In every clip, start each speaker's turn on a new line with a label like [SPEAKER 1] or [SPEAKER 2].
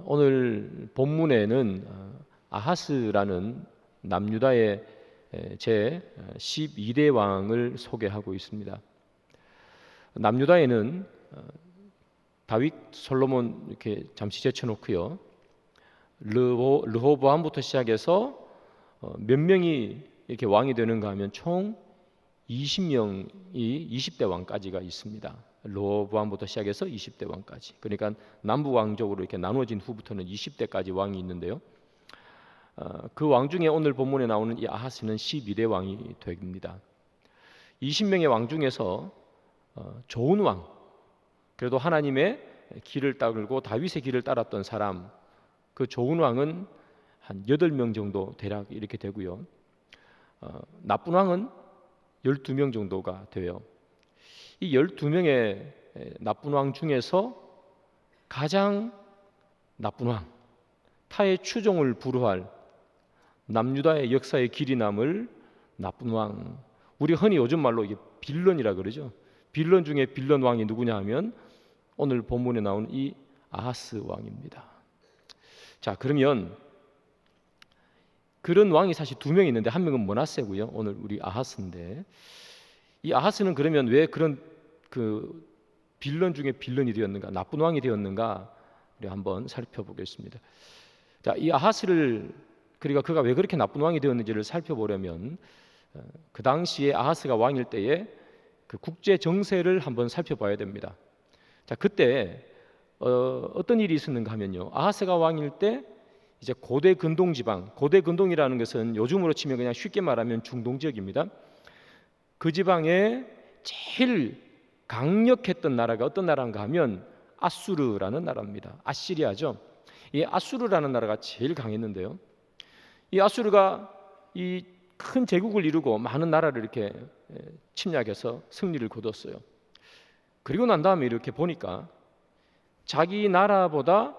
[SPEAKER 1] 오늘 본문에는 아하스라는 남유다의 제 12대 왕을 소개하고 있습니다. 남유다에는 다윗, 솔로몬 이렇게 잠시 제쳐놓고요. 르호보암부터 시작해서 몇 명이 이렇게 왕이 되는가 하면 총 20명이 20대 왕까지가 있습니다. 르호보암부터 시작해서 20대 왕까지. 그러니까 남부 왕족으로 이렇게 나누어진 후부터는 20대까지 왕이 있는데요. 그 왕 중에 오늘 본문에 나오는 이 아하스는 12대 왕이 됩니다. 20명의 왕 중에서 좋은 왕, 그래도 하나님의 길을 따르고 다윗의 길을 따랐던 사람, 그 좋은 왕은 한 8명 정도 대략 이렇게 되고요. 나쁜 왕은 12명 정도가 돼요. 이 12명의 나쁜 왕 중에서 가장 나쁜 왕, 타의 추종을 불허할 남유다의 역사의 길이 남을 나쁜 왕, 우리 흔히 요즘 말로 이게 빌런이라 그러죠. 빌런 중에 빌런 왕이 누구냐 하면 오늘 본문에 나온 이 아하스 왕입니다. 자, 그러면 그런 왕이 사실 2명 있는데 한 명은 므낫세고요. 오늘 우리 아하스인데 이 아하스는 그러면 왜 그런 그 빌런 중에 빌런이 되었는가, 나쁜 왕이 되었는가, 우리 한번 살펴보겠습니다. 자, 이 아하스를 그러니까 그가 왜 그렇게 나쁜 왕이 되었는지를 살펴보려면 그 당시에 아하스가 왕일 때에 그 국제 정세를 한번 살펴봐야 됩니다. 자, 그때 어떤 일이 있었는가 하면요. 아하스가 왕일 때 이제 고대 근동 지방, 고대 근동이라는 것은 요즘으로 치면 그냥 쉽게 말하면 중동 지역입니다. 그 지방에 제일 강력했던 나라가 어떤 나라인가 하면 아수르라는 나라입니다. 아시리아죠. 이 아수르라는 나라가 제일 강했는데요. 이 아수르가 이 큰 제국을 이루고 많은 나라를 이렇게 침략해서 승리를 거뒀어요. 그리고 난 다음에 이렇게 보니까 자기 나라보다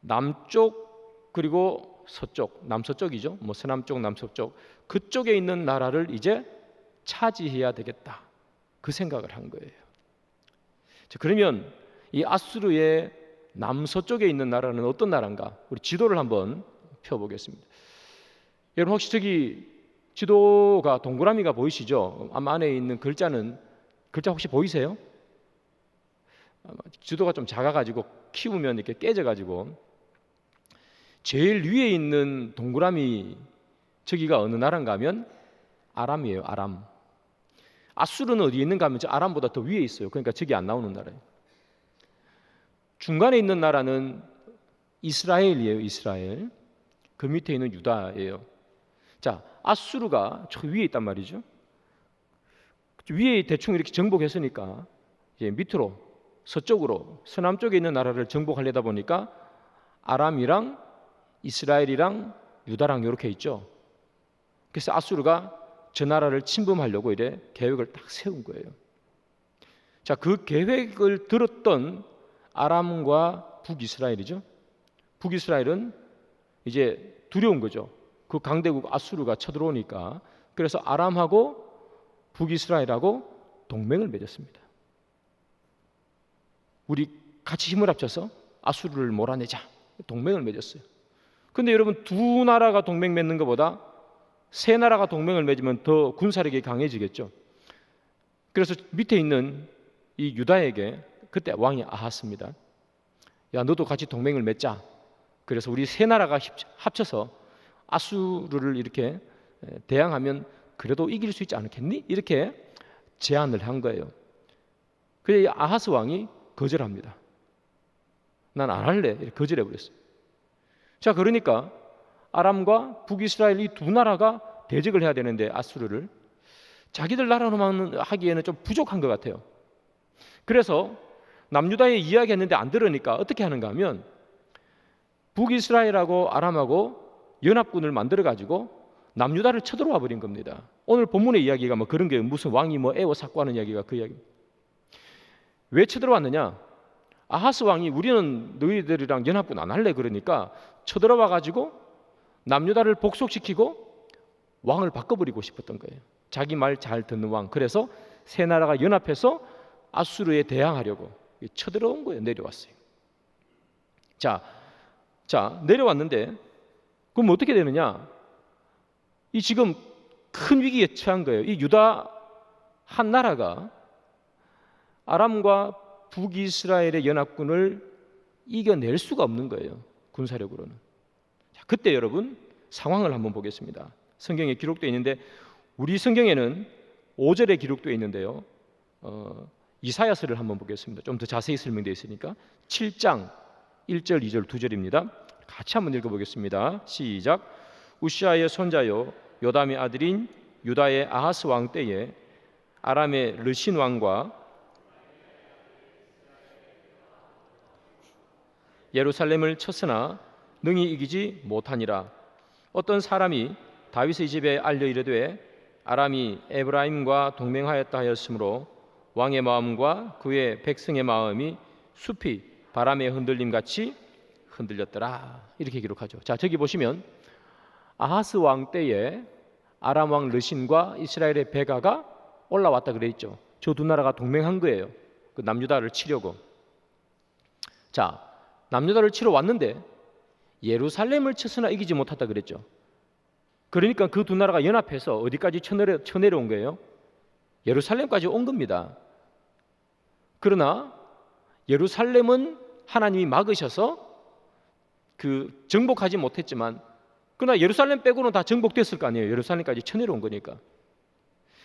[SPEAKER 1] 남쪽 그리고 서쪽, 남서쪽이죠. 뭐 서남쪽, 남서쪽 그쪽에 있는 나라를 이제 차지해야 되겠다. 그 생각을 한 거예요. 자, 그러면 이 아수르의 남서쪽에 있는 나라는 어떤 나라인가? 우리 지도를 한번 펴보겠습니다. 여러분 혹시 저기 지도가 동그라미가 보이시죠? 아마 안에 있는 글자 혹시 보이세요? 지도가 좀 작아가지고 키우면 이렇게 깨져가지고 제일 위에 있는 동그라미 저기가 어느 나라인가 하면 아람이에요. 아람. 아수르는 어디에 있는가 하면 저 아람보다 더 위에 있어요. 그러니까 저기 안 나오는 나라예요. 중간에 있는 나라는 이스라엘이에요. 이스라엘. 그 밑에 있는 유다예요. 자, 아수르가 저 위에 있단 말이죠. 위에 대충 이렇게 정복했으니까 이제 밑으로 서쪽으로 서남쪽에 있는 나라를 정복하려다 보니까 아람이랑 이스라엘이랑 유다랑 이렇게 있죠. 그래서 아수르가 저 나라를 침범하려고 이래 계획을 딱 세운 거예요. 자, 그 계획을 들었던 아람과 북이스라엘이죠. 북이스라엘은 이제 두려운 거죠. 그 강대국 아수르가 쳐들어오니까. 그래서 아람하고 북이스라엘하고 동맹을 맺었습니다. 우리 같이 힘을 합쳐서 아수르를 몰아내자. 동맹을 맺었어요. 근데 여러분 두 나라가 동맹 맺는 것보다 세 나라가 동맹을 맺으면 더 군사력이 강해지겠죠. 그래서 밑에 있는 이 유다에게 그때 왕이 아하스입니다. 야, 너도 같이 동맹을 맺자. 그래서 우리 세 나라가 합쳐서 아수르를 이렇게 대항하면 그래도 이길 수 있지 않겠니? 이렇게 제안을 한 거예요. 그래서 아하스 왕이 거절합니다. 난 안 할래. 이렇게 거절해 버렸어요. 자, 그러니까 아람과 북이스라엘 이 두 나라가 대적을 해야 되는데 아수르를 자기들 나라로만 하기에는 좀 부족한 것 같아요. 그래서 남유다에 이야기했는데 안 들으니까 어떻게 하는가 하면 북이스라엘하고 아람하고 연합군을 만들어 가지고 남유다를 쳐들어와 버린 겁니다. 오늘 본문의 이야기가 뭐 그런 게 무슨 왕이 뭐 애워 삭고하는 이야기가 그 이야기. 왜 쳐들어왔느냐? 아하스 왕이 우리는 너희들이랑 연합군 안 할래 그러니까 쳐들어와 가지고 남유다를 복속시키고 왕을 바꿔버리고 싶었던 거예요. 자기 말 잘 듣는 왕. 그래서 세 나라가 연합해서 아수르에 대항하려고 쳐들어온 거예요. 내려왔어요. 자, 자, 내려왔는데 그럼 어떻게 되느냐? 이 지금 큰 위기에 처한 거예요. 이 유다 한 나라가 아람과 북이스라엘의 연합군을 이겨낼 수가 없는 거예요. 군사력으로는. 자, 그때 여러분 상황을 한번 보겠습니다. 성경에 기록되어 있는데 우리 성경에는 5절에 기록되어 있는데요. 이사야서를 한번 보겠습니다. 좀 더 자세히 설명되어 있으니까 7장 1절, 2절, 2절입니다. 같이 한번 읽어보겠습니다. 시작. 우시아의 손자요 요담의 아들인 유다의 아하스 왕 때에 아람의 르신 왕과 예루살렘을 쳤으나 능히 이기지 못하니라. 어떤 사람이 다윗의 집에 알려 이르되 아람이 에브라임과 동맹하였다 하였으므로 왕의 마음과 그의 백성의 마음이 숲이 바람의 흔들림 같이 흔들렸더라. 이렇게 기록하죠. 자, 저기 보시면 아하스 왕 때에 아람 왕 르신과 이스라엘의 베가가 올라왔다 그래 있죠. 저 두 나라가 동맹한 거예요. 그 남유다를 치려고. 자, 남유다를 치러 왔는데 예루살렘을 쳤으나 이기지 못했다 그랬죠. 그러니까 그 두 나라가 연합해서 어디까지 쳐내려온 거예요? 예루살렘까지 온 겁니다. 그러나 예루살렘은 하나님이 막으셔서 그 정복하지 못했지만 그러나 예루살렘 빼고는 다 정복됐을 거 아니에요. 예루살렘까지 쳐내려온 거니까.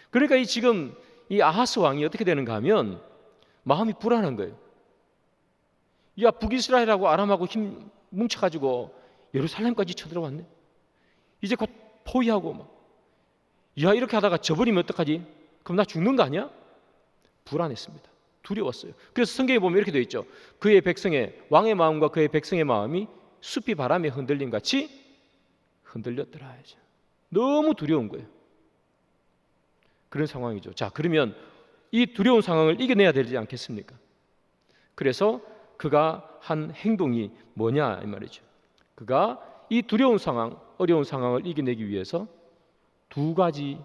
[SPEAKER 1] 그러니까 지금 이 아하스 왕이 어떻게 되는가 하면 마음이 불안한 거예요. 야, 북이스라엘하고 아람하고 힘 뭉쳐가지고 예루살렘까지 쳐들어왔네. 이제 곧 포위하고 막. 야, 이렇게 하다가 져버리면 어떡하지? 그럼 나 죽는 거 아니야? 불안했습니다. 두려웠어요. 그래서 성경에 보면 이렇게 되어 있죠. 그의 백성의 왕의 마음과 그의 백성의 마음이 숲이 바람에 흔들림 같이 흔들렸더라 하죠. 너무 두려운 거예요. 그런 상황이죠. 자, 그러면 이 두려운 상황을 이겨내야 되지 않겠습니까? 그래서 그가 한 행동이 뭐냐 이 말이죠. 그가 이 두려운 상황, 어려운 상황을 이겨내기 위해서 두 가지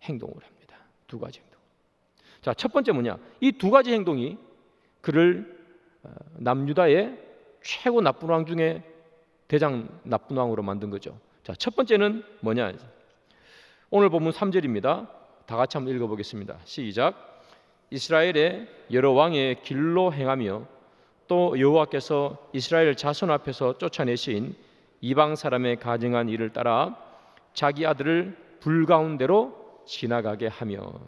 [SPEAKER 1] 행동을 합니다. 두 가지 행동. 자, 첫 번째 뭐냐? 이 두 가지 행동이 그를 남유다의 최고 나쁜 왕 중에 대장 나쁜 왕으로 만든 거죠. 자, 첫 번째는 뭐냐? 오늘 본문 3절입니다. 다 같이 한번 읽어보겠습니다. 시작. 이스라엘의 여러 왕의 길로 행하며 또 여호와께서 이스라엘 자손 앞에서 쫓아내신 이방 사람의 가증한 일을 따라 자기 아들을 불 가운데로 지나가게 하며.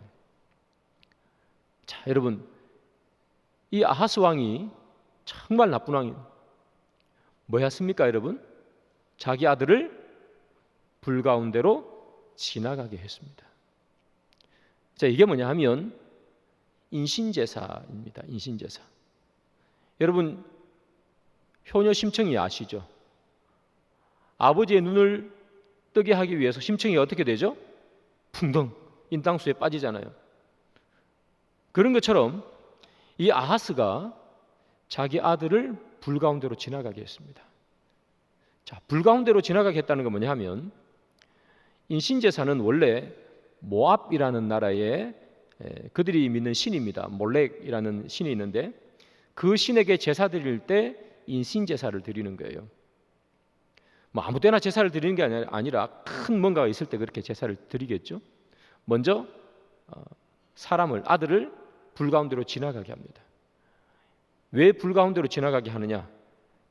[SPEAKER 1] 자, 여러분, 이 아하스 왕이 정말 나쁜 왕이에요. 뭐였습니까, 여러분? 자기 아들을 불 가운데로 지나가게 했습니다. 자, 이게 뭐냐 하면 인신제사입니다. 인신제사. 여러분, 효녀 심청이 아시죠? 아버지의 눈을 뜨게 하기 위해서 심청이 어떻게 되죠? 풍덩 인당수에 빠지잖아요. 그런 것처럼 이 아하스가 자기 아들을 불 가운데로 지나가게 했습니다. 자, 불 가운데로 지나가게 했다는 건 뭐냐 하면 인신제사는 원래 모압이라는 나라에 그들이 믿는 신입니다. 몰렉이라는 신이 있는데 그 신에게 제사 드릴 때 인신제사를 드리는 거예요. 뭐 아무 때나 제사를 드리는 게 아니라 큰 뭔가가 있을 때 그렇게 제사를 드리겠죠. 먼저 사람을, 아들을 불 가운데로 지나가게 합니다. 왜 불 가운데로 지나가게 하느냐?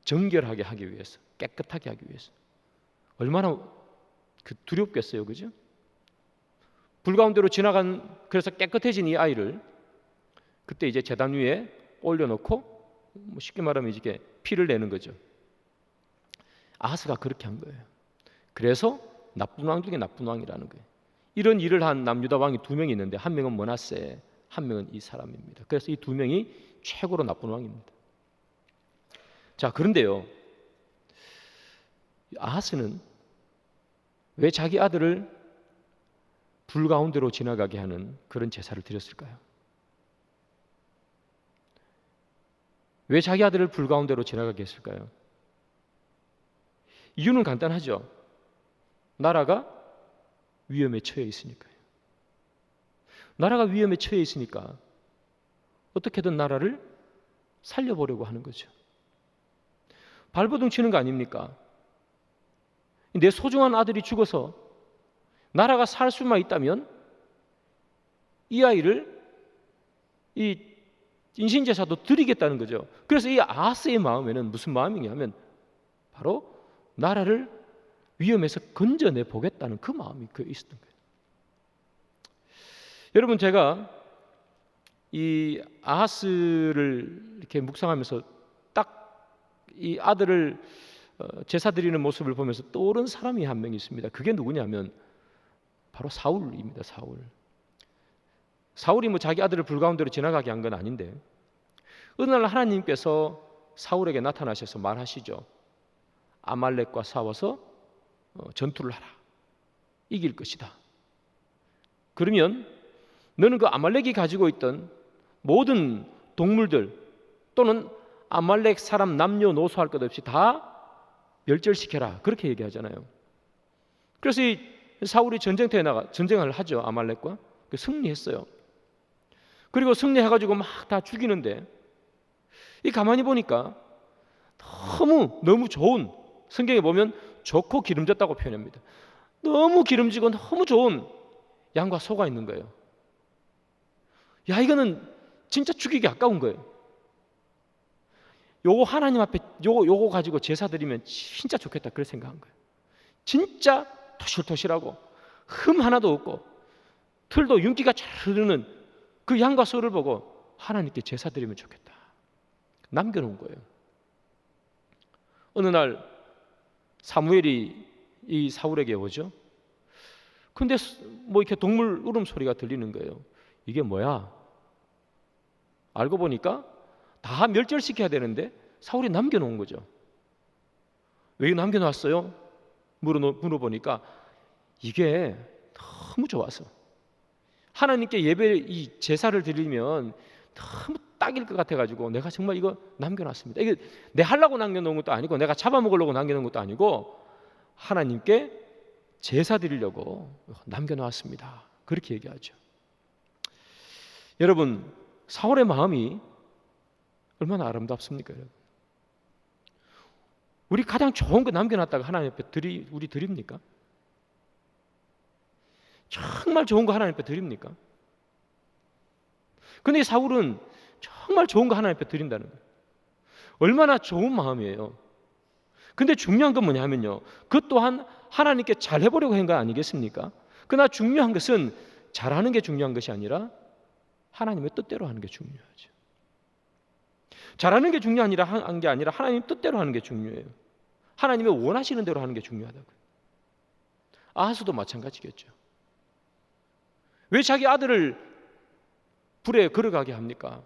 [SPEAKER 1] 정결하게 하기 위해서, 깨끗하게 하기 위해서. 얼마나 두렵겠어요, 그죠? 불 가운데로 그래서 깨끗해진 이 아이를 그때 이제 제단 위에 올려놓고 쉽게 말하면 이제 피를 내는 거죠. 아하스가 그렇게 한 거예요. 그래서 나쁜 왕 중에 나쁜 왕이라는 거예요. 이런 일을 한 남유다 왕이 두 명이 있는데 한 명은 므낫세, 한 명은 이 사람입니다. 그래서 이 두 명이 최고로 나쁜 왕입니다. 자, 그런데요, 아하스는 왜 자기 아들을 불 가운데로 지나가게 하는 그런 제사를 드렸을까요? 왜 자기 아들을 불 가운데로 지나가게 했을까요? 이유는 간단하죠. 나라가 위험에 처해 있으니까요. 나라가 위험에 처해 있으니까 어떻게든 나라를 살려보려고 하는 거죠. 발버둥 치는 거 아닙니까? 내 소중한 아들이 죽어서 나라가 살 수만 있다면 이 아이를 이 인신제사도 드리겠다는 거죠. 그래서 이 아하스의 마음에는 무슨 마음이냐면 바로 나라를 위험에서 건져내 보겠다는 그 마음이 그 있었던 거예요. 여러분, 제가 이 아하스를 이렇게 묵상하면서 딱 이 아들을 제사 드리는 모습을 보면서 떠오른 사람이 한 명 있습니다. 그게 누구냐면 바로 사울입니다. 사울이 뭐 자기 아들을 불가운데로 지나가게 한 건 아닌데 어느 날 하나님께서 사울에게 나타나셔서 말하시죠. 아말렉과 싸워서 전투를 하라. 이길 것이다. 그러면 너는 그 아말렉이 가지고 있던 모든 동물들 또는 아말렉 사람 남녀노소 할 것 없이 다 멸절시켜라. 그렇게 얘기하잖아요. 그래서 이 사울이 전쟁터에 나가 전쟁을 하죠. 아말렉과 승리했어요. 그리고 승리해가지고 막 다 죽이는데 이 가만히 보니까 너무 좋은, 성경에 보면 좋고 기름졌다고 표현합니다. 너무 기름지고 너무 좋은 양과 소가 있는 거예요. 야, 이거는 진짜 죽이기 아까운 거예요. 요거 하나님 앞에 요거 가지고 제사 드리면 진짜 좋겠다, 그렇게 생각한 거예요. 진짜 토실토실하고 흠 하나도 없고 털도 윤기가 잘 흐르는 그 양과 소를 보고 하나님께 제사 드리면 좋겠다, 남겨놓은 거예요. 어느 날 사무엘이 이 사울에게 오죠. 근데 뭐 이렇게 동물 울음소리가 들리는 거예요. 이게 뭐야? 알고 보니까 다 멸절시켜야 되는데 사울이 남겨놓은 거죠. 왜 남겨놨어요? 물어보니까 이게 너무 좋아서 하나님께 이 제사를 드리면 너무 딱일 것 같아가지고 내가 정말 이거 남겨놨습니다. 이게 내 하려고 남겨놓은 것도 아니고 내가 잡아먹으려고 남겨놓은 것도 아니고 하나님께 제사 드리려고 남겨놓았습니다. 그렇게 얘기하죠. 여러분, 사울의 마음이 얼마나 아름답습니까? 여러분? 우리 가장 좋은 거 남겨놨다가 하나님 앞에 우리 드립니까? 정말 좋은 거 하나님 앞에 드립니까? 근데 사울은 정말 좋은 거 하나님 앞에 드린다는 거예요. 얼마나 좋은 마음이에요. 근데 중요한 건 뭐냐면요, 그것 또한 하나님께 잘해보려고 한 거 아니겠습니까? 그러나 중요한 것은 잘하는 게 중요한 것이 아니라 하나님의 뜻대로 하는 게 중요하죠. 잘하는 게 중요한 게 아니라 하나님 뜻대로 하는 게 중요해요. 하나님의 원하시는 대로 하는 게 중요하다고요. 아하스도 마찬가지겠죠. 왜 자기 아들을 불에 걸어가게 합니까?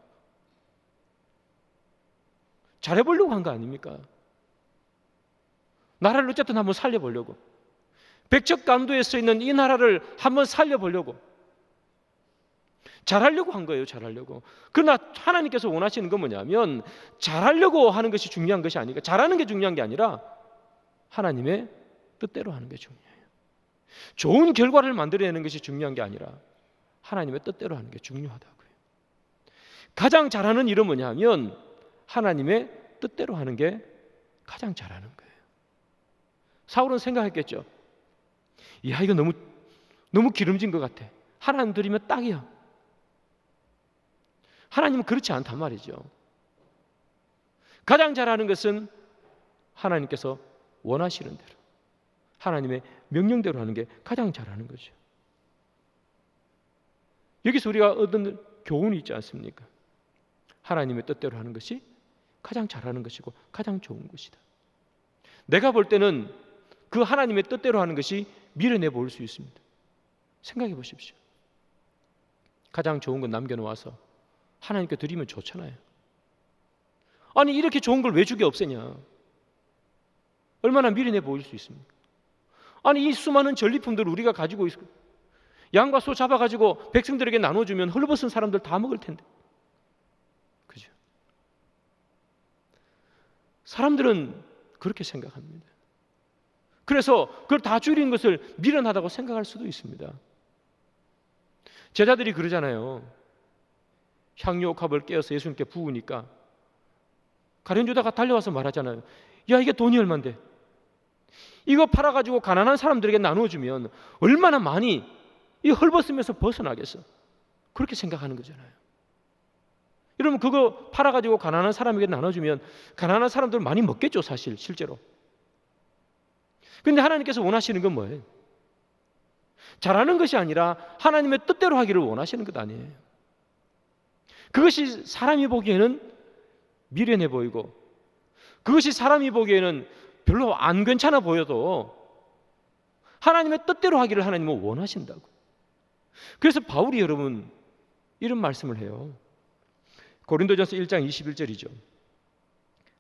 [SPEAKER 1] 잘해보려고 한 거 아닙니까? 나라를 어쨌든 한번 살려보려고, 백척간도에 서 있는 이 나라를 한번 살려보려고, 잘하려고 한 거예요. 잘하려고. 그러나 하나님께서 원하시는 건 뭐냐면 잘하려고 하는 것이 중요한 것이 아니라, 잘하는 게 중요한 게 아니라 하나님의 뜻대로 하는 게 중요해요. 좋은 결과를 만들어내는 것이 중요한 게 아니라 하나님의 뜻대로 하는 게 중요하다고요. 가장 잘하는 일은 뭐냐면 하나님의 뜻대로 하는 게 가장 잘하는 거예요. 사울은 생각했겠죠. 야, 이거 너무 기름진 것 같아. 하나님 드리면 딱이야. 하나님은 그렇지 않단 말이죠. 가장 잘하는 것은 하나님께서 원하시는 대로, 하나님의 명령대로 하는 게 가장 잘하는 거죠. 여기서 우리가 얻은 교훈이 있지 않습니까? 하나님의 뜻대로 하는 것이 가장 잘하는 것이고 가장 좋은 것이다. 내가 볼 때는 그 하나님의 뜻대로 하는 것이 미련해 보일 수 있습니다. 생각해 보십시오. 가장 좋은 건 남겨놓아서 하나님께 드리면 좋잖아요. 아니, 이렇게 좋은 걸 왜 주게 없애냐? 얼마나 미련해 보일 수 있습니까? 아니, 이 수많은 전리품들을 우리가 가지고 있고 양과 소 잡아가지고 백성들에게 나눠주면 헐벗은 사람들 다 먹을 텐데, 그죠? 사람들은 그렇게 생각합니다. 그래서 그걸 다 줄이는 것을 미련하다고 생각할 수도 있습니다. 제자들이 그러잖아요. 향유옥합을 깨어서 예수님께 부으니까 가룟 유다가 달려와서 말하잖아요. 야, 이게 돈이 얼만데? 이거 팔아가지고 가난한 사람들에게 나누어주면 얼마나 많이 이 헐벗으면서 벗어나겠어. 그렇게 생각하는 거잖아요. 여러분, 그거 팔아가지고 가난한 사람에게 나눠주면 가난한 사람들 많이 먹겠죠, 사실 실제로. 근데 하나님께서 원하시는 건 뭐예요? 잘하는 것이 아니라 하나님의 뜻대로 하기를 원하시는 것 아니에요. 그것이 사람이 보기에는 미련해 보이고, 그것이 사람이 보기에는 별로 안 괜찮아 보여도 하나님의 뜻대로 하기를 하나님은 원하신다고. 그래서 바울이 여러분 이런 말씀을 해요. 고린도전서 1장 21절이죠.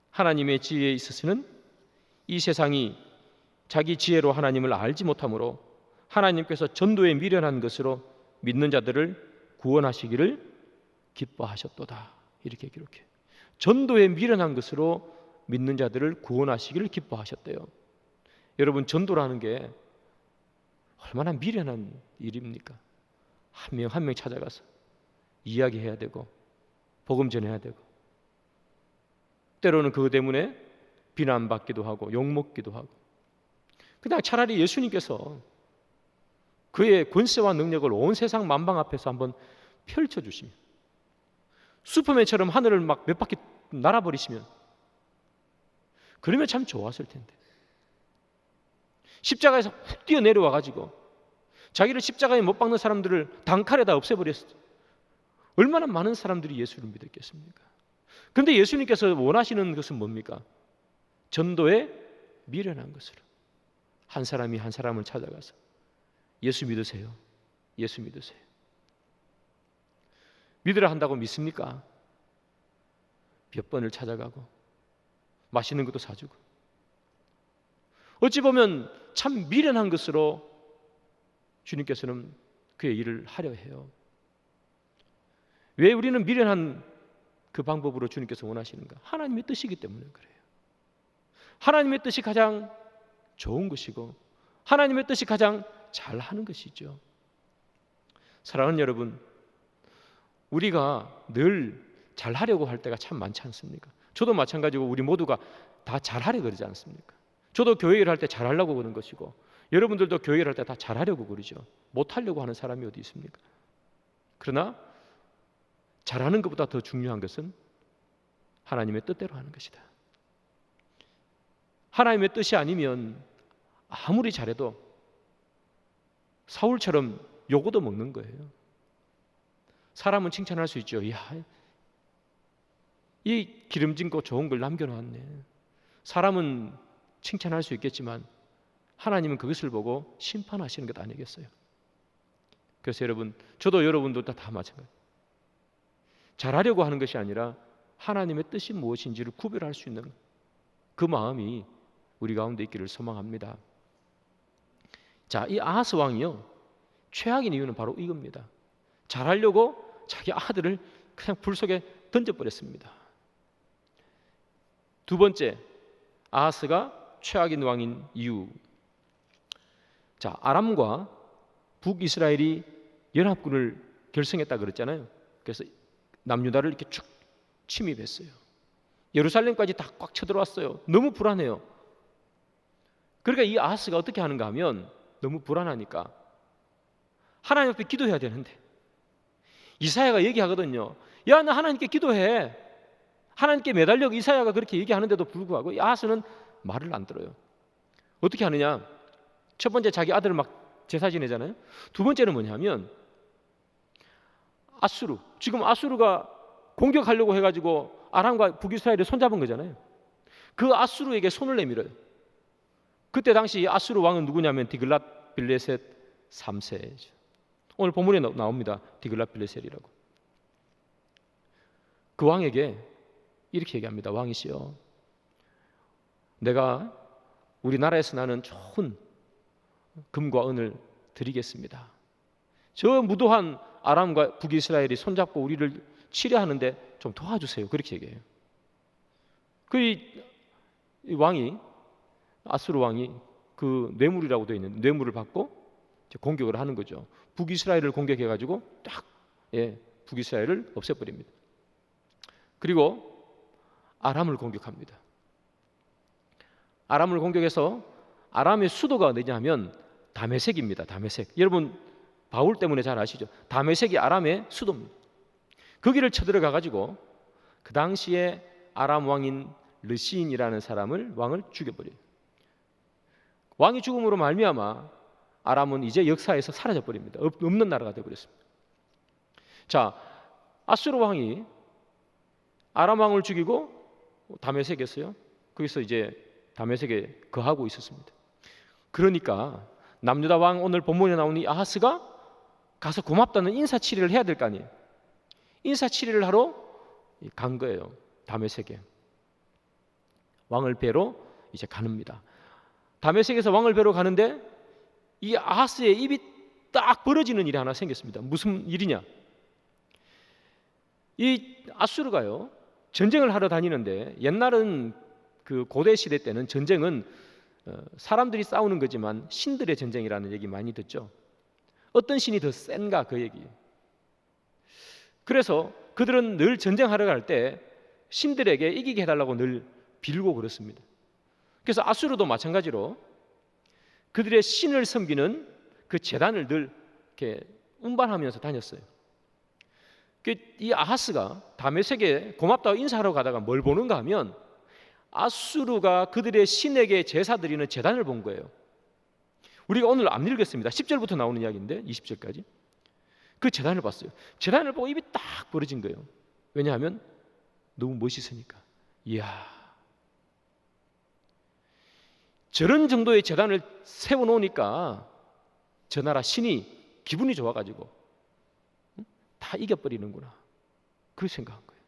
[SPEAKER 1] 하나님의 지혜에 있어서는 이 세상이 자기 지혜로 하나님을 알지 못하므로 하나님께서 전도에 미련한 것으로 믿는 자들을 구원하시기를 기뻐하셨도다. 이렇게 기록해요. 전도에 미련한 것으로 믿는 자들을 구원하시기를 기뻐하셨대요. 여러분, 전도라는 게 얼마나 미련한 일입니까? 한 명 한 명 찾아가서 이야기해야 되고 복음 전해야 되고, 때로는 그것 때문에 비난받기도 하고 욕먹기도 하고. 그냥 차라리 예수님께서 그의 권세와 능력을 온 세상 만방 앞에서 한번 펼쳐주시면, 슈퍼맨처럼 하늘을 막 몇 바퀴 날아버리시면, 그러면 참 좋았을 텐데. 십자가에서 훅 뛰어내려와 가지고 자기를 십자가에 못 박는 사람들을 단칼에다 없애버렸어요. 얼마나 많은 사람들이 예수를 믿었겠습니까? 그런데 예수님께서 원하시는 것은 뭡니까? 전도에 미련한 것으로 한 사람이 한 사람을 찾아가서 예수 믿으세요. 예수 믿으세요. 믿으라 한다고 믿습니까? 몇 번을 찾아가고 맛있는 것도 사주고, 어찌 보면 참 미련한 것으로 주님께서는 그의 일을 하려 해요. 왜 우리는 미련한 그 방법으로 주님께서 원하시는가? 하나님의 뜻이기 때문에 그래요. 하나님의 뜻이 가장 좋은 것이고 하나님의 뜻이 가장 잘하는 것이죠. 사랑하는 여러분, 우리가 늘 잘하려고 할 때가 참 많지 않습니까? 저도 마찬가지고 우리 모두가 다 잘하려고 그러지 않습니까? 저도 교회 일을 할 때 잘하려고 그러는 것이고, 여러분들도 교회 일을 할 때 다 잘하려고 그러죠. 못하려고 하는 사람이 어디 있습니까? 그러나 잘하는 것보다 더 중요한 것은 하나님의 뜻대로 하는 것이다. 하나님의 뜻이 아니면 아무리 잘해도 사울처럼 요거도 먹는 거예요. 사람은 칭찬할 수 있죠. 야, 이 기름진 거 좋은 걸 남겨놨네. 사람은 칭찬할 수 있겠지만 하나님은 그것을 보고 심판하시는 것 아니겠어요? 그래서 여러분, 저도 여러분도 다 마찬가지예요. 잘하려고 하는 것이 아니라 하나님의 뜻이 무엇인지를 구별할 수 있는 그 마음이 우리 가운데 있기를 소망합니다. 자, 이 아하스 왕이요, 최악인 이유는 바로 이겁니다. 잘하려고 자기 아들을 그냥 불 속에 던져버렸습니다. 두 번째, 아하스가 최악인 왕인 이유. 자, 아람과 북이스라엘이 연합군을 결성했다 그랬잖아요. 그래서 남유다를 이렇게 쭉 침입했어요. 예루살렘까지 다 꽉 쳐들어왔어요. 너무 불안해요. 그러니까 이 아하스가 어떻게 하는가 하면, 너무 불안하니까 하나님 앞에 기도해야 되는데, 이사야가 얘기하거든요. 야, 너 하나님께 기도해. 하나님께 매달려. 이사야가 그렇게 얘기하는데도 불구하고 이 아하스는 말을 안 들어요. 어떻게 하느냐? 첫 번째, 자기 아들을 막 제사 지내잖아요. 두 번째는 뭐냐면, 아수르, 지금 아수르가 공격하려고 해가지고 아람과 북이스라엘이 손잡은 거잖아요. 그 아수르에게 손을 내밀어요. 그때 당시 아수르 왕은 누구냐면 디글랏 빌레셋 3세죠. 오늘 본문에 나옵니다. 디글랏 빌레셋이라고. 그 왕에게 이렇게 얘기합니다. 왕이시여, 내가 우리나라에서 나는 좋은 금과 은을 드리겠습니다. 저 무도한 아람과 북이스라엘이 손잡고 우리를 치려하는데 좀 도와주세요. 그렇게 얘기해요. 이 왕이, 아수르 왕이 그 뇌물이라고 되어 있는 뇌물을 받고 공격을 하는 거죠. 북이스라엘을 공격해가지고 딱 북이스라엘을 없애버립니다. 그리고 아람을 공격합니다. 아람을 공격해서 아람의 수도가 어디냐 하면 다메섹입니다. 다메섹. 여러분 바울 때문에 잘 아시죠? 다메섹이 아람의 수도입니다. 거기를 쳐들어가 가지고 그 당시에 아람 왕인 르시인이라는 왕을 죽여버려요. 왕이 죽음으로 말미암아 아람은 이제 역사에서 사라져 버립니다. 없는 나라가 되어 버렸습니다. 자, 아수르 왕이 아람 왕을 죽이고 다메섹이었어요. 거기서 이제 다메섹에 거하고 있었습니다. 그러니까 남유다 왕 오늘 본문에 나오는 이 아하스가 가서 고맙다는 인사치레를 해야 될 거 아니에요. 인사치레를 하러 간 거예요. 다메섹에 왕을 뵈러 이제 가는니다. 다메섹에서 왕을 뵈러 가는데 이 아하스의 입이 딱 벌어지는 일이 하나 생겼습니다. 무슨 일이냐? 이 아수르가요 전쟁을 하러 다니는데, 옛날은 그 고대 시대 때는 전쟁은 사람들이 싸우는 거지만 신들의 전쟁이라는 얘기 많이 듣죠. 어떤 신이 더 센가 그 얘기. 그래서 그들은 늘 전쟁하러 갈 때 신들에게 이기게 해달라고 늘 빌고 그렇습니다. 그래서 아수르도 마찬가지로 그들의 신을 섬기는 그 제단을 늘 이렇게 운반하면서 다녔어요. 이 아하스가 다메섹에 고맙다고 인사하러 가다가 뭘 보는가 하면 아수르가 그들의 신에게 제사 드리는 제단을 본 거예요. 우리가 오늘 안 읽었습니다. 10절부터 나오는 이야기인데 20절까지 그 제단을 봤어요. 제단을 보고 입이 딱 벌어진 거예요. 왜냐하면 너무 멋있으니까. 이야, 저런 정도의 제단을 세워놓으니까 저 나라 신이 기분이 좋아가지고 다 이겨버리는구나, 그렇게 생각한 거예요.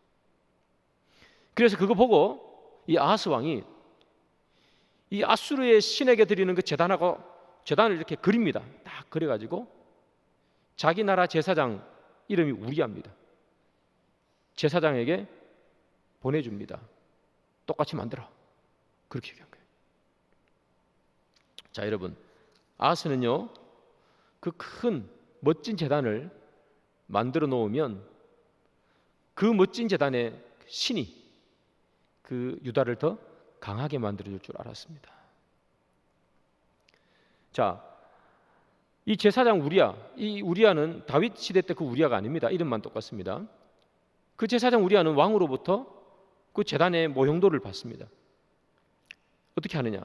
[SPEAKER 1] 그래서 그거 보고 이 아하스 왕이 이 아수르의 신에게 드리는 그 제단을 이렇게 그립니다. 딱 그려가지고 자기 나라 제사장 이름이 우리아입니다. 제사장에게 보내줍니다. 똑같이 만들어. 그렇게 얘기한 거예요. 자, 여러분, 아하스는요 그 큰 멋진 제단을 만들어 놓으면 그 멋진 제단의 신이 그 유다를 더 강하게 만들어줄 줄 알았습니다. 자, 이 제사장 우리아, 이 우리아는 다윗 시대 때 그 우리아가 아닙니다. 이름만 똑같습니다. 그 제사장 우리아는 왕으로부터 그 제단의 모형도를 받습니다. 어떻게 하느냐?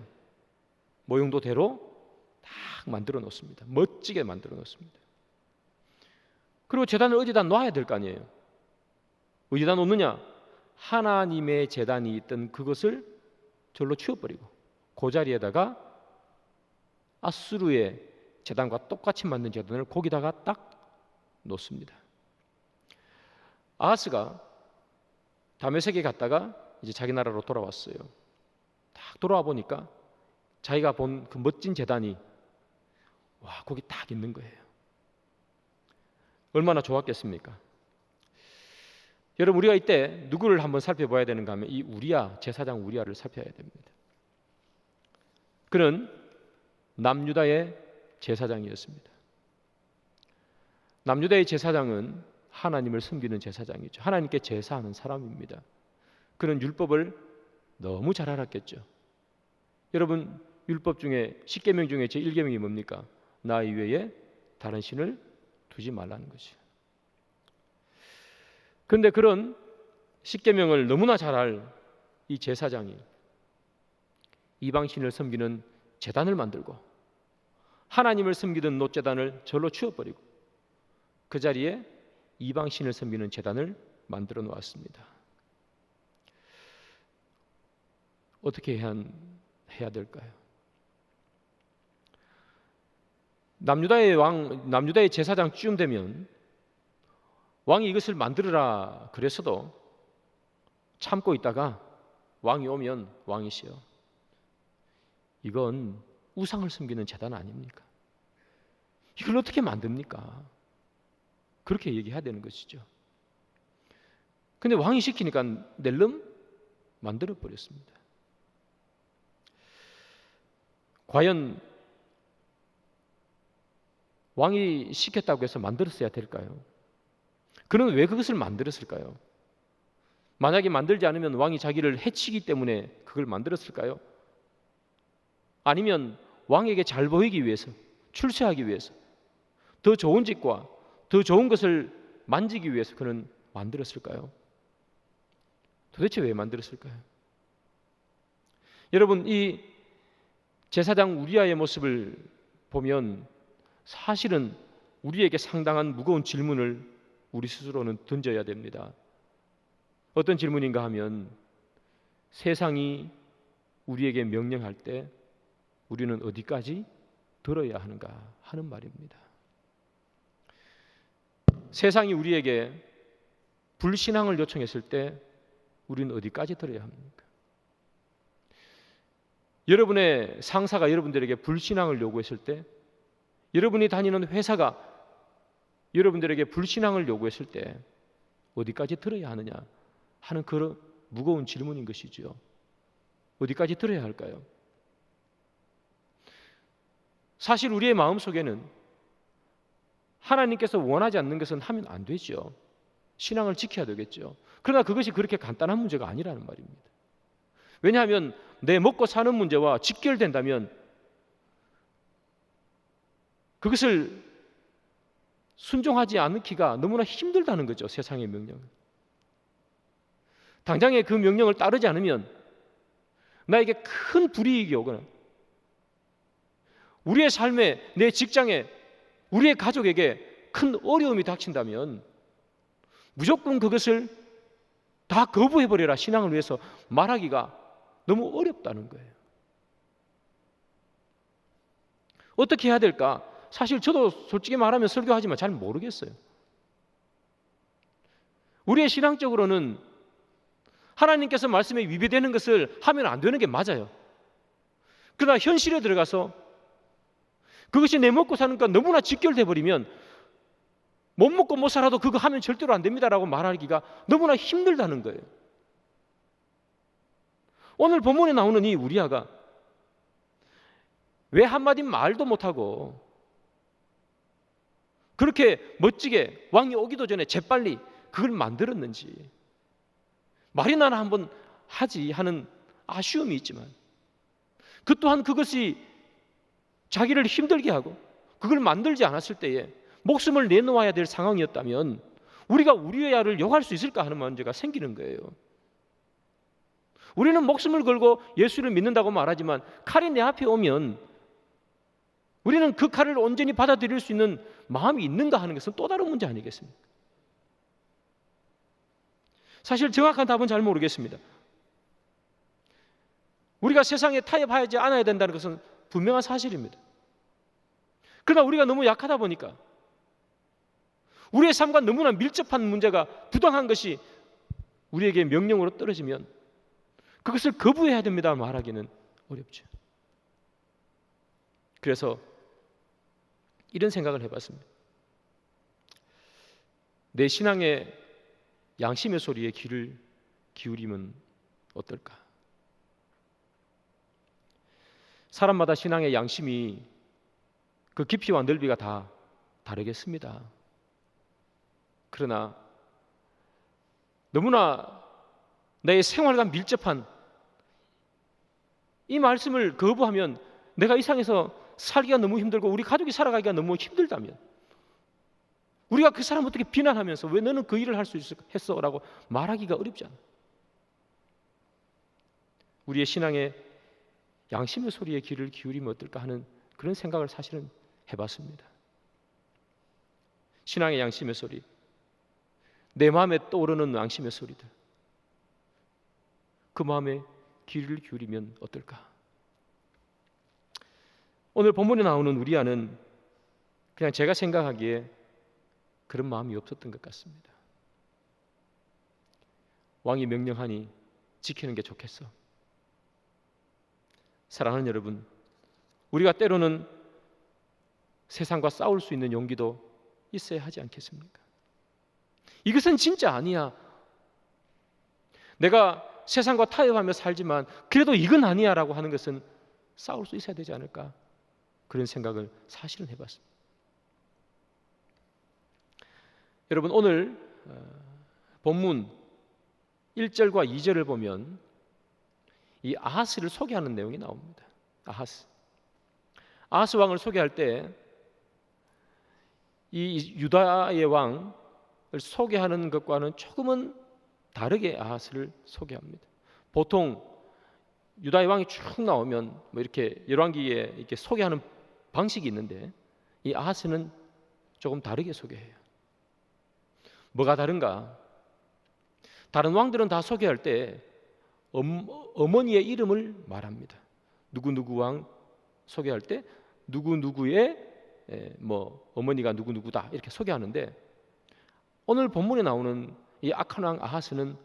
[SPEAKER 1] 모형도대로 딱 만들어 놓습니다. 멋지게 만들어 놓습니다. 그리고 제단을 어디다 놔야 될 거 아니에요. 어디다 놓느냐? 하나님의 제단이 있던 그것을 절로 치워버리고 그 자리에다가 아수르의 제단과 똑같이 만든 제단을 거기다가 딱 놓습니다. 아하스가 다메섹에 갔다가 이제 자기 나라로 돌아왔어요. 딱 돌아와 보니까 자기가 본 그 멋진 제단이 거기 딱 있는 거예요. 얼마나 좋았겠습니까? 여러분, 우리가 이때 누구를 한번 살펴봐야 되는가 하면 이 우리아, 제사장 우리아를 살펴야 됩니다. 그는 남유다의 제사장이었습니다. 남유다의 제사장은 하나님을 섬기는 제사장이죠. 하나님께 제사하는 사람입니다. 그는 율법을 너무 잘 알았겠죠. 여러분, 율법 중에 10계명 중에 제1계명이 뭡니까? 나 이외에 다른 신을 두지 말라는 것이요. 그런데 그런 10계명을 너무나 잘 알 이 제사장이 이방신을 섬기는 제단을 만들고 하나님을 섬기던 놋제단을 절로 치워버리고 그 자리에 이방신을 섬기는 제단을 만들어 놓았습니다. 어떻게 해야 될까요? 남유다의 제사장쯤 되면 왕이 이것을 만들어라 그랬어도 참고 있다가 왕이 오면 왕이시여, 이건 우상을 섬기는 제단 아닙니까? 이걸 어떻게 만듭니까? 그렇게 얘기해야 되는 것이죠. 근데 왕이 시키니까 낼름 만들어 버렸습니다. 과연 왕이 시켰다고 해서 만들었어야 될까요? 그는 왜 그것을 만들었을까요? 만약에 만들지 않으면 왕이 자기를 해치기 때문에 그걸 만들었을까요? 아니면 왕에게 잘 보이기 위해서, 출세하기 위해서, 더 좋은 집과 더 좋은 것을 만지기 위해서 그는 만들었을까요? 도대체 왜 만들었을까요? 여러분, 이 제사장 우리아의 모습을 보면 사실은 우리에게 상당한 무거운 질문을 우리 스스로는 던져야 됩니다. 어떤 질문인가 하면 세상이 우리에게 명령할 때 우리는 어디까지 들어야 하는가 하는 말입니다. 세상이 우리에게 불신앙을 요청했을 때 우리는 어디까지 들어야 합니까? 여러분의 상사가 여러분들에게 불신앙을 요구했을 때, 여러분이 다니는 회사가 여러분들에게 불신앙을 요구했을 때 어디까지 들어야 하느냐 하는 그런 무거운 질문인 것이지요. 어디까지 들어야 할까요? 사실 우리의 마음속에는 하나님께서 원하지 않는 것은 하면 안 되죠. 신앙을 지켜야 되겠죠. 그러나 그것이 그렇게 간단한 문제가 아니라는 말입니다. 왜냐하면 내 먹고 사는 문제와 직결된다면 그것을 순종하지 않기가 너무나 힘들다는 거죠. 세상의 명령은. 당장에 그 명령을 따르지 않으면 나에게 큰 불이익이 오거나 우리의 삶에, 내 직장에, 우리의 가족에게 큰 어려움이 닥친다면 무조건 그것을 다 거부해버려라, 신앙을 위해서 말하기가 너무 어렵다는 거예요. 어떻게 해야 될까? 사실 저도 솔직히 말하면 설교하지만 잘 모르겠어요. 우리의 신앙적으로는 하나님께서 말씀에 위배되는 것을 하면 안 되는 게 맞아요. 그러나 현실에 들어가서 그것이 내 먹고 사는 것과 너무나 직결돼 버리면 못 먹고 못 살아도 그거 하면 절대로 안 됩니다라고 말하기가 너무나 힘들다는 거예요. 오늘 본문에 나오는 이 우리아가 왜 한마디 말도 못하고 그렇게 멋지게 왕이 오기도 전에 재빨리 그걸 만들었는지, 말이나 한번 하지 하는 아쉬움이 있지만 그 또한 그것이 자기를 힘들게 하고 그걸 만들지 않았을 때에 목숨을 내놓아야 될 상황이었다면 우리가 우리아를 욕할 수 있을까 하는 문제가 생기는 거예요. 우리는 목숨을 걸고 예수를 믿는다고 말하지만 칼이 내 앞에 오면 우리는 그 칼을 온전히 받아들일 수 있는 마음이 있는가 하는 것은 또 다른 문제 아니겠습니까? 사실 정확한 답은 잘 모르겠습니다. 우리가 세상에 타협하지 않아야 된다는 것은 분명한 사실입니다. 그러나 우리가 너무 약하다 보니까 우리의 삶과 너무나 밀접한 문제가, 부당한 것이 우리에게 명령으로 떨어지면 그것을 거부해야 됩니다 말하기는 어렵죠. 그래서 이런 생각을 해봤습니다. 내 신앙의 양심의 소리에 귀를 기울이면 어떨까? 사람마다 신앙의 양심이 그 깊이와 넓이가 다 다르겠습니다. 그러나 너무나 내 생활과 밀접한 이 말씀을 거부하면 내가 이 상에서 살기가 너무 힘들고 우리 가족이 살아가기가 너무 힘들다면 우리가 그 사람 어떻게 비난하면서 왜 너는 그 일을 할 수 했어? 라고 말하기가 어렵지 않아. 우리의 신앙의 양심의 소리에 귀를 기울이면 어떨까 하는 그런 생각을 사실은 해봤습니다. 신앙의 양심의 소리, 내 마음에 떠오르는 양심의 소리들, 그 마음에 귀를 기울이면 어떨까? 오늘 본문에 나오는 우리아는 그냥 제가 생각하기에 그런 마음이 없었던 것 같습니다. 왕이 명령하니 지키는 게 좋겠어. 사랑하는 여러분, 우리가 때로는 세상과 싸울 수 있는 용기도 있어야 하지 않겠습니까? 이것은 진짜 아니야. 내가 세상과 타협하며 살지만 그래도 이건 아니야 라고 하는 것은 싸울 수 있어야 되지 않을까? 그런 생각을 사실은 해봤습니다. 여러분, 오늘 본문 1절과 2절을 보면 이 아하스를 소개하는 내용이 나옵니다. 아하스. 아하스 왕을 소개할 때 이 유다의 왕을 소개하는 것과는 조금은 다르게 아하스를 소개합니다. 보통 유다의 왕이 쭉 나오면 뭐 이렇게 열왕기에 이렇게 소개하는 방식이 있는데 이 아하스는 조금 다르게 소개해요. 뭐가 다른가? 다른 왕들은 다 소개할 때 어머니의 이름을 말합니다. 누구누구 왕 소개할 때 누구누구의 뭐 어머니가 누구누구다 이렇게 소개하는데 오늘 본문에 나오는 이 악한 왕 아하스는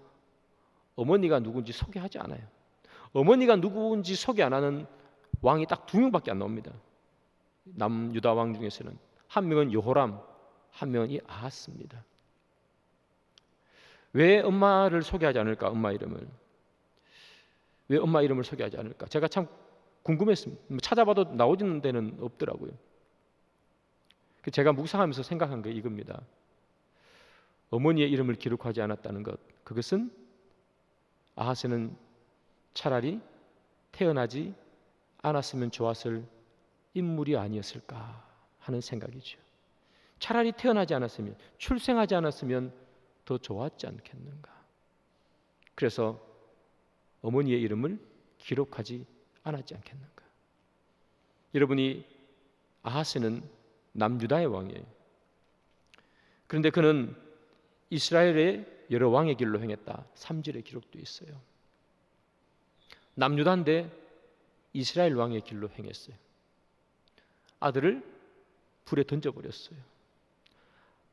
[SPEAKER 1] 어머니가 누군지 소개하지 않아요. 어머니가 누구인지 소개 안 하는 왕이 딱 2명밖에 안 나옵니다. 남유다 왕 중에서는 한 명은 여호람, 한 명은 이 아하스입니다. 왜 엄마를 소개하지 않을까? 엄마 이름을 왜 엄마 이름을 소개하지 않을까? 제가 참 궁금했습니다. 찾아봐도 나오지는 데는 없더라고요. 제가 묵상하면서 생각한 게 이겁니다. 어머니의 이름을 기록하지 않았다는 것, 그것은 아하스는 차라리 태어나지 않았으면 좋았을 인물이 아니었을까 하는 생각이죠. 차라리 태어나지 않았으면, 출생하지 않았으면 더 좋았지 않겠는가. 그래서 어머니의 이름을 기록하지 않았지 않겠는가. 여러분이 아하스는 남유다의 왕이에요. 그런데 그는 이스라엘의 여러 왕의 길로 행했다. 3절에 기록되어 있어요. 남유다인데 이스라엘 왕의 길로 행했어요. 아들을 불에 던져버렸어요.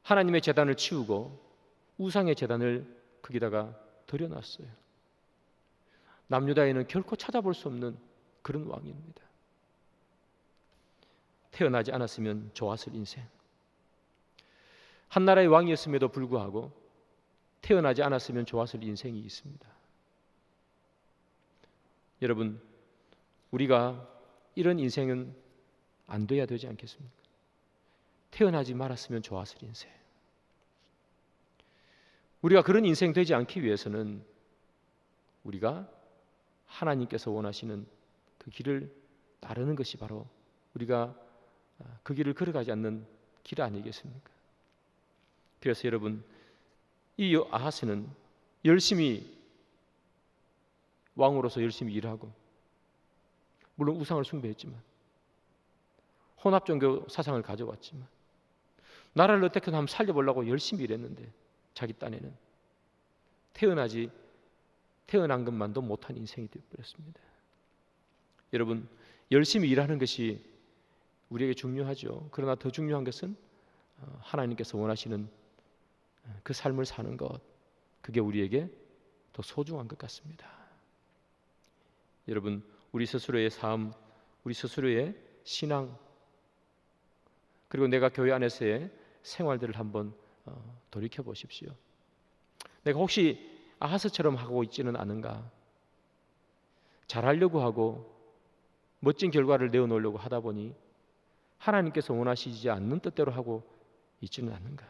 [SPEAKER 1] 하나님의 제단을 치우고 우상의 제단을 거기다가 들여놨어요. 남유다에는 결코 찾아볼 수 없는 그런 왕입니다. 태어나지 않았으면 좋았을 인생. 한 나라의 왕이었음에도 불구하고 태어나지 않았으면 좋았을 인생이 있습니다. 여러분, 우리가 이런 인생은 안 돼야 되지 않겠습니까? 태어나지 말았으면 좋았을 인생. 우리가 그런 인생 되지 않기 위해서는 우리가 하나님께서 원하시는 그 길을 따르는 것이 바로 우리가 그 길을 걸어가지 않는 길 아니겠습니까? 그래서 여러분, 이 아하스는 열심히 왕으로서 열심히 일하고 물론 우상을 숭배했지만 혼합종교 사상을 가져왔지만 나라를 어떻게든 한번 살려보려고 열심히 일했는데 자기 딴에는 태어난 것만도 못한 인생이 되어버렸습니다. 여러분, 열심히 일하는 것이 우리에게 중요하죠. 그러나 더 중요한 것은 하나님께서 원하시는 그 삶을 사는 것, 그게 우리에게 더 소중한 것 같습니다. 여러분, 우리 스스로의 삶, 우리 스스로의 신앙, 그리고 내가 교회 안에서의 생활들을 한번 돌이켜 보십시오. 내가 혹시 아하스처럼 하고 있지는 않은가? 잘하려고 하고 멋진 결과를 내어놓으려고 하다 보니 하나님께서 원하시지 않는 뜻대로 하고 있지는 않는가?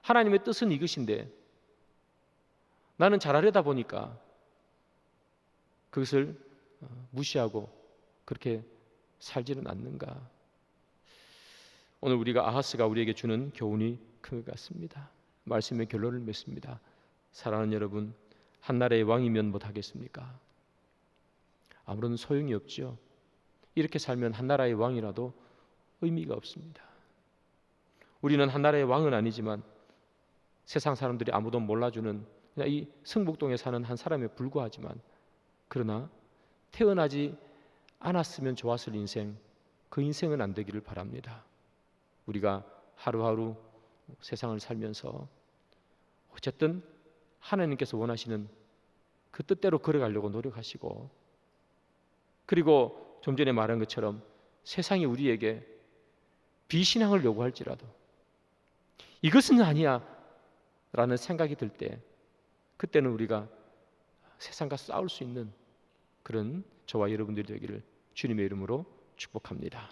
[SPEAKER 1] 하나님의 뜻은 이것인데 나는 잘하려다 보니까 그것을 무시하고 그렇게 살지는 않는가? 오늘 우리가 아하스가 우리에게 주는 교훈이 큰 것 같습니다. 말씀의 결론을 맺습니다. 사랑하는 여러분, 한 나라의 왕이면 못하겠습니까? 아무런 소용이 없죠. 이렇게 살면 한 나라의 왕이라도 의미가 없습니다. 우리는 한 나라의 왕은 아니지만 세상 사람들이 아무도 몰라주는 그냥 이 성북동에 사는 한 사람에 불과하지만 그러나 태어나지 않았으면 좋았을 인생, 그 인생은 안 되기를 바랍니다. 우리가 하루하루 세상을 살면서 어쨌든 하나님께서 원하시는 그 뜻대로 걸어가려고 노력하시고, 그리고 좀 전에 말한 것처럼 세상이 우리에게 비신앙을 요구할지라도 이것은 아니야 라는 생각이 들 때 그때는 우리가 세상과 싸울 수 있는 그런 저와 여러분들이 되기를 주님의 이름으로 축복합니다.